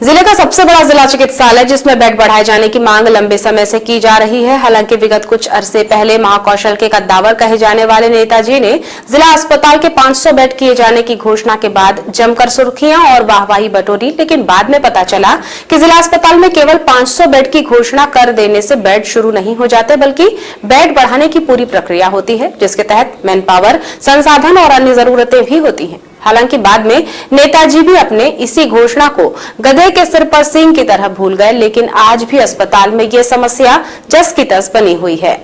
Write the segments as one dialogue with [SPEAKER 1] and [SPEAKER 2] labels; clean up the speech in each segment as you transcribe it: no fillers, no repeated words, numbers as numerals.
[SPEAKER 1] जिले का सबसे बड़ा जिला चिकित्सालय जिसमें बेड बढ़ाए जाने की मांग लंबे समय से की जा रही है। हालांकि विगत कुछ अरसे पहले महाकौशल के कद्दावर कहे जाने वाले नेताजी ने जिला अस्पताल के 500 बेड किए जाने की घोषणा के बाद जमकर सुर्खियां और वाहवाही बटोरी, लेकिन बाद में पता चला कि जिला अस्पताल में केवल 500 बेड की घोषणा कर देने से बेड शुरू नहीं हो जाते, बल्कि बेड बढ़ाने की पूरी प्रक्रिया होती है, जिसके तहत मैन पावर, संसाधन और अन्य जरूरतें भी होती हैं। हालांकि बाद में नेताजी भी अपने इसी घोषणा को गधे के सिर पर सींग की तरह भूल गए, लेकिन आज भी अस्पताल में ये समस्या जस की तस बनी हुई है,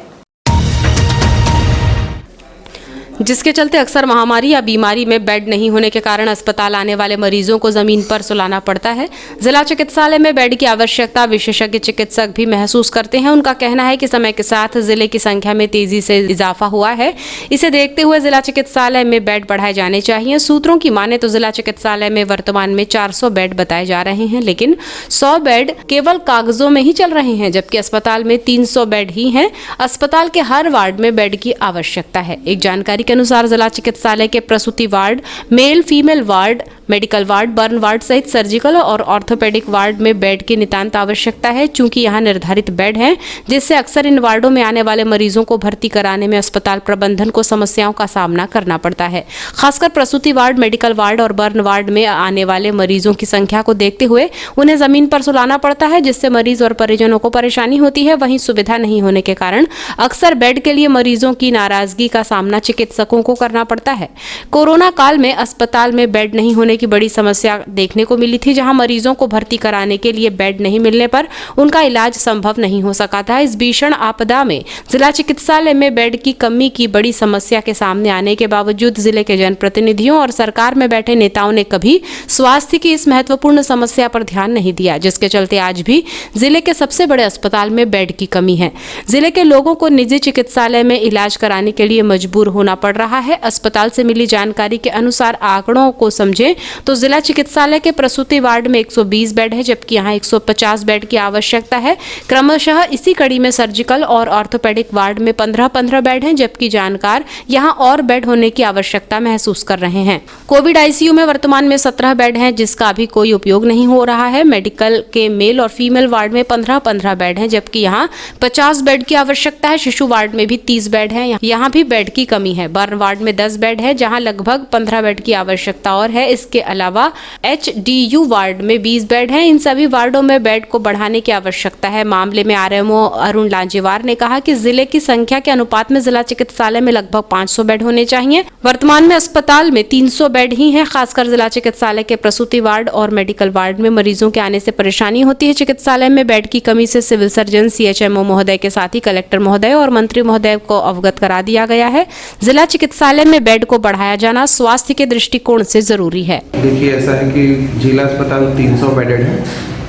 [SPEAKER 1] जिसके चलते अक्सर महामारी या बीमारी में बेड नहीं होने के कारण अस्पताल आने वाले मरीजों को जमीन पर सुलाना पड़ता है। जिला चिकित्सालय में बेड की आवश्यकता विशेषज्ञ चिकित्सक भी महसूस करते हैं। उनका कहना है कि समय के साथ जिले की संख्या में तेजी से इजाफा हुआ है। इसे देखते हुए जिला चिकित्सालय में बेड बढ़ाए जाने चाहिए। सूत्रों की माने तो जिला चिकित्सालय में वर्तमान में 400 बेड बताए जा रहे हैं, लेकिन 100 बेड केवल कागजों में ही चल रहे हैं, जबकि अस्पताल में 300 बेड ही हैं। अस्पताल के हर वार्ड में बेड की आवश्यकता है। एक जानकारी के अनुसार जिला चिकित्सालय के प्रसूति ward, male female ward, medical ward, burn ward सहित सर्जिकल और ऑर्थोपेडिक वार्ड में बेड की नितांत आवश्यकता है। चूंकि यहां निर्धारित बेड हैं, जिससे अक्सर इन वार्डों में आने वाले मरीजों को भर्ती कराने में अस्पताल प्रबंधन को समस्याओं का सामना करना पड़ता है। खासकर प्रसूति वार्ड, मेडिकल वार्ड और बर्न वार्ड में आने वाले मरीजों की संख्या को देखते हुए उन्हें जमीन पर सुलाना पड़ता है, जिससे मरीज और परिजनों को परेशानी होती है। वहीं सुविधा नहीं होने के कारण अक्सर बेड के लिए मरीजों की नाराजगी का सामना चिकित्सकों को करना पड़ता है। कोरोना काल में अस्पताल में बेड नहीं होने की बड़ी समस्या देखने को मिली थी, जहां मरीजों को भर्ती कराने के लिए बेड नहीं मिलने पर उनका इलाज संभव नहीं हो सका था। इस भीषण आपदा में जिला चिकित्सालय में बेड की कमी की बड़ी समस्या के सामने आने के बावजूद जिले के जनप्रतिनिधियों और सरकार में बैठे नेताओं ने कभी स्वास्थ्य की इस महत्वपूर्ण समस्या पर ध्यान नहीं दिया, जिसके चलते आज भी जिले के सबसे बड़े अस्पताल में बेड की कमी है। जिले के लोगों को निजी चिकित्सालय में इलाज कराने के लिए मजबूर होना पड़ रहा है। अस्पताल से मिली जानकारी के अनुसार आंकड़ों को समझें तो जिला चिकित्सालय के प्रसूति वार्ड में 120 बेड है, जबकि यहां 150 बेड की आवश्यकता है। क्रमशः इसी कड़ी में सर्जिकल और ऑर्थोपेडिक वार्ड में 15-15 बेड हैं, जबकि जानकार यहां और बेड होने की आवश्यकता महसूस कर रहे हैं। कोविड आईसीयू में वर्तमान में 17 बेड हैं, जिसका अभी कोई उपयोग नहीं हो रहा है। मेडिकल के मेल और फीमेल वार्ड में 15-15 बेड हैं, जबकि यहाँ 50 बेड की आवश्यकता है। शिशु वार्ड में भी 30 बेड है, यहाँ भी बेड की कमी है। बर्न वार्ड में 10 बेड है, जहां लगभग 15 बेड की आवश्यकता और है। इसके अलावा एचडीयू वार्ड में 20 बेड हैं। इन सभी वार्डों में बेड को बढ़ाने की आवश्यकता है। मामले में आरएमओ अरुण लांजेवार ने कहा कि जिले की संख्या के अनुपात में जिला चिकित्सालय में लगभग 500 बेड होने चाहिए। वर्तमान में अस्पताल में 300 बेड ही हैं। खासकर जिला चिकित्सालय के प्रसूति वार्ड और मेडिकल वार्ड में मरीजों के आने से परेशानी होती है। चिकित्सालय में बेड की कमी से सिविल सर्जन, सीएचएमओ महोदय के साथ ही कलेक्टर महोदय और मंत्री महोदय को अवगत करा दिया गया है। जिला चिकित्सालय में बेड को बढ़ाया जाना स्वास्थ्य के दृष्टिकोण से जरूरी है।
[SPEAKER 2] देखिए, ऐसा है कि जिला अस्पताल 300 बेडेड है,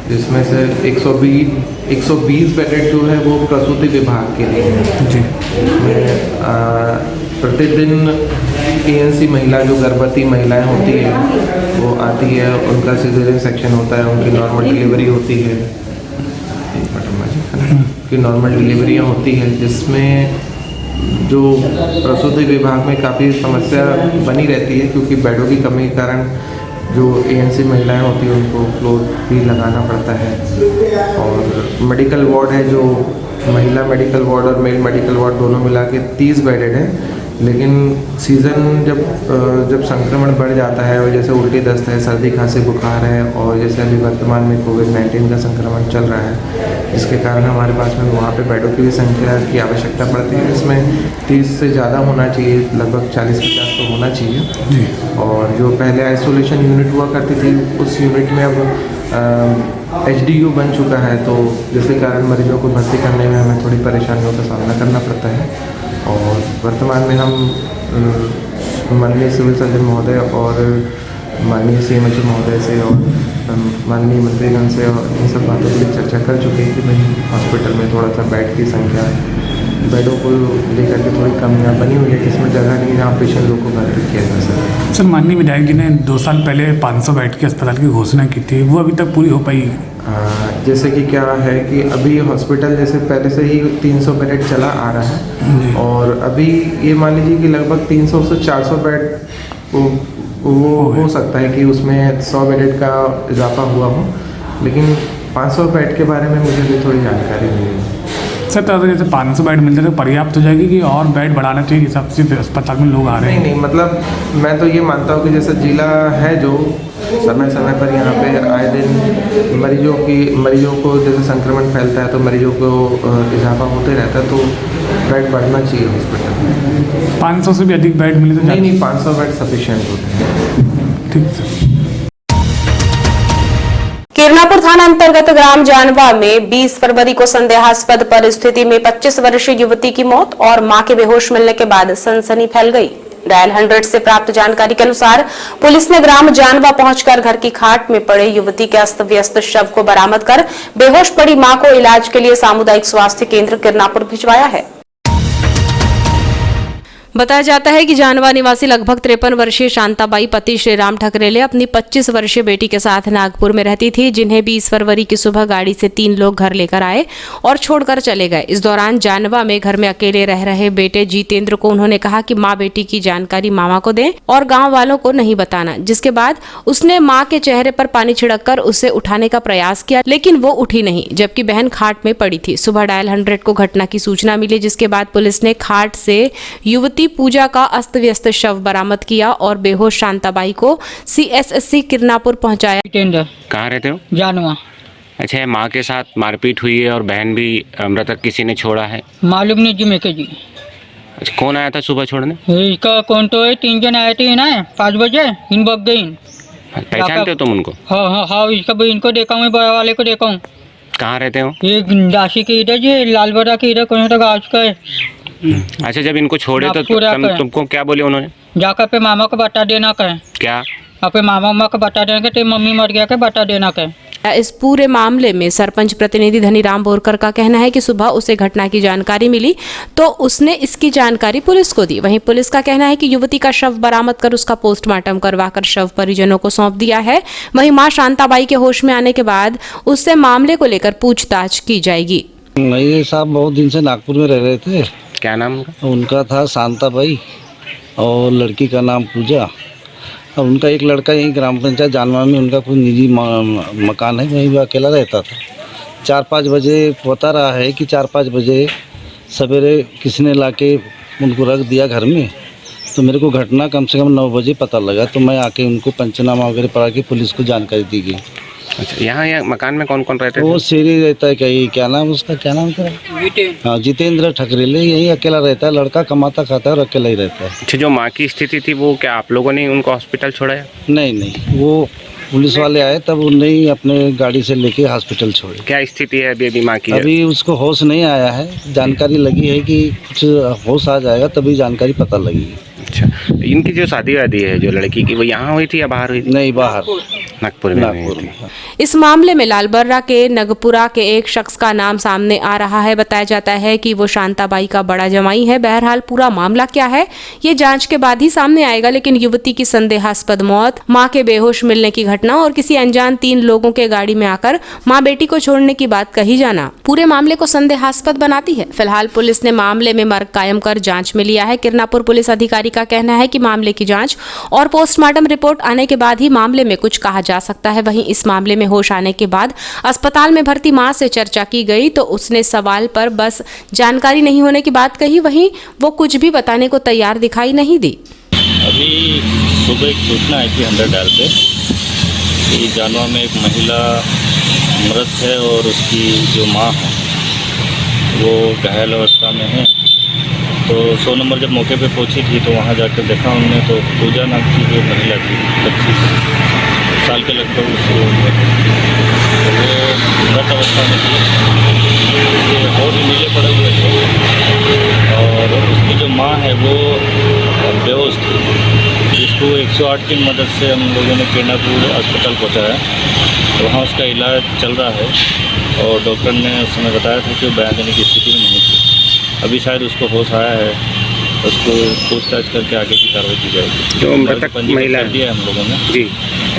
[SPEAKER 2] जिसमें से 120 बेडेड जो है वो प्रसूति विभाग के लिए है। जी, इसमें प्रतिदिन पीएनसी महिला, जो गर्भवती महिलाएं होती है वो आती है, उनका सिजेरियन सेक्शन होता है, उनकी नॉर्मल डिलीवरी होती है, कि नॉर्मल डिलीवरियाँ होती है, जिसमें जो प्रसूति विभाग में काफ़ी समस्या बनी रहती है, क्योंकि बेडों की कमी के कारण जो एएनसी महिलाएं होती हैं उनको फ्लोर भी लगाना पड़ता है। और मेडिकल वार्ड है, जो महिला मेडिकल वार्ड और मेल मेडिकल वार्ड दोनों मिला के 30 बेडेड है। लेकिन सीज़न जब संक्रमण बढ़ जाता है, और जैसे उल्टी दस्त है, सर्दी खांसी बुखार है, और जैसे अभी वर्तमान में कोविड-19 का संक्रमण चल रहा है, जिसके कारण हमारे पास में वहाँ पे बेडों की भी संख्या की आवश्यकता पड़ती है। इसमें 30 से ज़्यादा होना चाहिए, लगभग 40-50 तो होना चाहिए जी। और जो पहले आइसोलेशन यूनिट हुआ करती थी, उस यूनिट में अब एचडीयू बन चुका है, तो जिसके कारण मरीजों को भर्ती करने में हमें थोड़ी परेशानियों का सामना करना पड़ता है। और वर्तमान में हम माननीय सिविल सर्जन महोदय और माननीय सीएमएचओ महोदय से और माननीय मंत्रीगण से और इन सब बातों की चर्चा कर चुके हैं कि भाई हॉस्पिटल में थोड़ा सा बेड की संख्या, बेडों को लेकर के थोड़ी कमियाँ बनी हुई है, जिसमें जगह नहीं जहाँ पेशेंट लोग को भर्ती किया जा सके।
[SPEAKER 3] सर, माननीय विधायक जी ने 2 साल पहले 500 बेड के अस्पताल की घोषणा की थी, वो अभी तक पूरी हो पाई?
[SPEAKER 2] जैसे कि क्या है कि अभी हॉस्पिटल जैसे पहले से ही 300 बेड चला आ रहा है, और अभी ये मान लीजिए कि लगभग 300 से 400 बेड वो हो सकता है कि उसमें 100 बेड का इजाफा हुआ हो। लेकिन 500 बेड के बारे में मुझे भी थोड़ी जानकारी नहीं है।
[SPEAKER 3] सर तो अगर जैसे 500 बेड मिल जाए तो पर्याप्त हो जाएगी कि और बेड बढ़ाना चाहिए कि सबसे अस्पताल में लोग आ रहे हैं?
[SPEAKER 2] नहीं मतलब मैं तो ये मानता हूँ कि जैसे जिला है जो समय समय पर यहाँ पे आए दिन मरीजों को जैसे संक्रमण फैलता है तो मरीजों को इजाफा होते रहता है, तो बेड बढ़ना चाहिए हॉस्पिटल में।
[SPEAKER 3] 500 से भी अधिक बेड मिले तो
[SPEAKER 2] नहीं 500 बेड सफिशिएंट होते हैं।
[SPEAKER 3] ठीक सर।
[SPEAKER 1] किरनापुर थाना अंतर्गत ग्राम जानवा में 20 फरवरी को संदेहास्पद परिस्थिति में 25 वर्षीय युवती की मौत और मां के बेहोश मिलने के बाद सनसनी फैल गई। डायल 100 से प्राप्त जानकारी के अनुसार पुलिस ने ग्राम जानवा पहुंचकर घर की खाट में पड़े युवती के अस्त व्यस्त शव को बरामद कर बेहोश पड़ी मां को इलाज के लिए सामुदायिक स्वास्थ्य केंद्र किरनापुर भिजवाया है। बताया जाता है कि जानवा निवासी लगभग 53 वर्षीय शांताबाई पति श्रीराम ठकरेले अपनी 25 वर्षीय बेटी के साथ नागपुर में रहती थी, जिन्हें 20 फरवरी की सुबह गाड़ी से 3 लोग घर लेकर आए और छोड़कर चले गए। इस दौरान जानवा में घर में अकेले रह रहे बेटे जितेंद्र को उन्होंने कहा कि मां बेटी की जानकारी मामा को दें और गांव वालों को नहीं बताना, जिसके बाद उसने मां के चेहरे पर पानी छिड़ककर उसे उठाने का प्रयास किया, लेकिन वो उठी नहीं, जबकि बहन खाट में पड़ी थी। सुबह डायल 100 को घटना की सूचना मिली, जिसके बाद पुलिस ने खाट से युवती पूजा का अस्त व्यस्त शव बरामद किया और बेहोश शांताबाई को CSSC किरनापुर पहुंचाया।
[SPEAKER 4] कहाँ रहते हो?
[SPEAKER 5] जानवा।
[SPEAKER 4] अच्छा, माँ के साथ मारपीट हुई है और बहन भी मृतक किसी ने छोड़ा है?
[SPEAKER 5] मालूम नहीं जी मेरे जी।
[SPEAKER 4] अच्छा, कौन आया था सुबह छोड़ने?
[SPEAKER 5] इसका कौन तो है, 3 जन आए थे ना 5 बजे, इन बग गई।
[SPEAKER 4] पहचानते हो तुम उनको?
[SPEAKER 5] हाँ इसका इनको देखा हूँ, बड़ा वाले को देखा हूँ।
[SPEAKER 4] कहाँ रहते हो?
[SPEAKER 5] ये दासी के इधर जी, लालबरा के इधर कौन सा गाँव का है।
[SPEAKER 4] अच्छा, जब इनको छोड़े तो तुमको क्या बोले उन्होंने?
[SPEAKER 5] जाकर पे मामा को बता देना कहे।
[SPEAKER 4] क्या?
[SPEAKER 5] अपने मामा को बता देना कि मम्मी मर गया के बता देना कहे।
[SPEAKER 1] इस पूरे मामले में सरपंच प्रतिनिधि धनीराम बोरकर का कहना है कि सुबह उसे घटना की जानकारी मिली तो उसने इसकी जानकारी पुलिस को दी। वहीं पुलिस का कहना है कि युवती का शव बरामद कर उसका पोस्टमार्टम करवाकर शव परिजनों को सौंप दिया है। वहीं मां शांताबाई के होश में आने के बाद उससे मामले को लेकर पूछताछ की जाएगी।
[SPEAKER 6] ये साहब बहुत दिन से नागपुर में रह रहे थे।
[SPEAKER 4] क्या नाम
[SPEAKER 6] उनका था शांताबाई और लड़की का नाम पूजा। और उनका एक लड़का यहीं ग्राम पंचायत जानवा में उनका कोई निजी मकान है, वहीं वो अकेला रहता था। 4-5 बजे बता रहा है कि 4-5 बजे सवेरे किसी ने लाके उनको रख दिया घर में। तो मेरे को घटना कम से कम 9 बजे पता लगा, तो मैं आके उनको पंचनामा वगैरह पढ़ा के पुलिस को जानकारी दी गई।
[SPEAKER 4] अच्छा, यहाँ मकान में कौन कौन रहते हैं?
[SPEAKER 6] वो शेरी रहता है, क्या नाम उसका, क्या नाम था? हाँ, जितेंद्र ठकरेले। यही अकेला रहता है, लड़का कमाता खाता है और अकेला ही रहता है।
[SPEAKER 4] अच्छा, जो माँ की स्थिति थी वो क्या आप लोगों ने उनको हॉस्पिटल छोड़ाया?
[SPEAKER 6] नहीं, वो पुलिस वाले आए तब उन्हें ही अपने गाड़ी से लेके हॉस्पिटल छोड़े।
[SPEAKER 4] क्या स्थिति है अभी माँ की?
[SPEAKER 6] अभी उसको होश नहीं आया है। जानकारी लगी है कि कुछ होश आ जाएगा तभी जानकारी पता लगेगी।
[SPEAKER 4] अच्छा, इनकी जो शादी वादी है जो लड़की की, वो यहाँ हुई थी या बाहर हुई थी?
[SPEAKER 6] नहीं, बाहर,
[SPEAKER 4] नागपुर में।
[SPEAKER 1] इस मामले में लालबर्रा के नगपुरा के एक शख्स का नाम सामने आ रहा है। बताया जाता है कि वो शांताबाई का बड़ा जमाई है। बहरहाल पूरा मामला क्या है ये जांच के बाद ही सामने आएगा, लेकिन युवती की संदेहास्पद मौत, मां के बेहोश मिलने की घटना और किसी अनजान 3 लोगों के गाड़ी में आकर मां बेटी को छोड़ने की बात कही जाना पूरे मामले को संदेहास्पद बनाती है। फिलहाल पुलिस ने मामले में मर्ग कायम कर जांच में लिया है। किरनापुर पुलिस अधिकारी का कहना है कि मामले की जांच और पोस्टमार्टम रिपोर्ट आने के बाद ही मामले में कुछ कहा जा सकता है। वहीं इस मामले में होश आने के बाद अस्पताल में भर्ती मां से चर्चा की गई तो उसने सवाल पर बस जानकारी नहीं होने की बात कही। वहीं वो कुछ भी बताने को तैयार दिखाई नहीं दी।
[SPEAKER 7] अभी सुबह एक सूचना आई थी 100 डायल पे कि जानवा में एक महिला मृत है और उसकी जो माँ है वो घायल अवस्था में है। तो 100 नंबर जब मौके पे पहुंची थी तो वहाँ जाकर देखा उनने तो पूजा नाम की जो महिला थी 25 साल के लगभग उसको तो वो मृत अवस्था में थी, उसके होठ नीले पड़े हुए थे और उसकी जो माँ है वो बेहोश थी, जिसको 108 की मदद से हम लोगों ने किरनापुर अस्पताल पहुँचाया। तो वहाँ उसका इलाज चल रहा है और डॉक्टर ने उस समय बताया था कि वो बयान देने की स्थिति में नहीं थी। अभी शायद उसको होश आया है, उसको पूछताछ करके आगे की कार्रवाई की जाएगी।
[SPEAKER 4] जो मृतक महिला
[SPEAKER 7] दिया है हम लोगों ने
[SPEAKER 4] जी,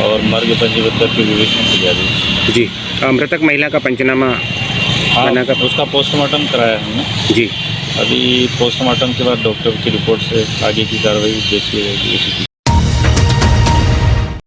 [SPEAKER 7] और मर्ग पंजीबद्ध करके विवेचना की जा रही है
[SPEAKER 4] जी। मृतक महिला का पंचनामा
[SPEAKER 7] हाँ, उसका पोस्टमार्टम कराया हमने
[SPEAKER 4] जी।
[SPEAKER 7] अभी पोस्टमार्टम के बाद डॉक्टर की रिपोर्ट से आगे की कार्रवाई देखी जाएगी।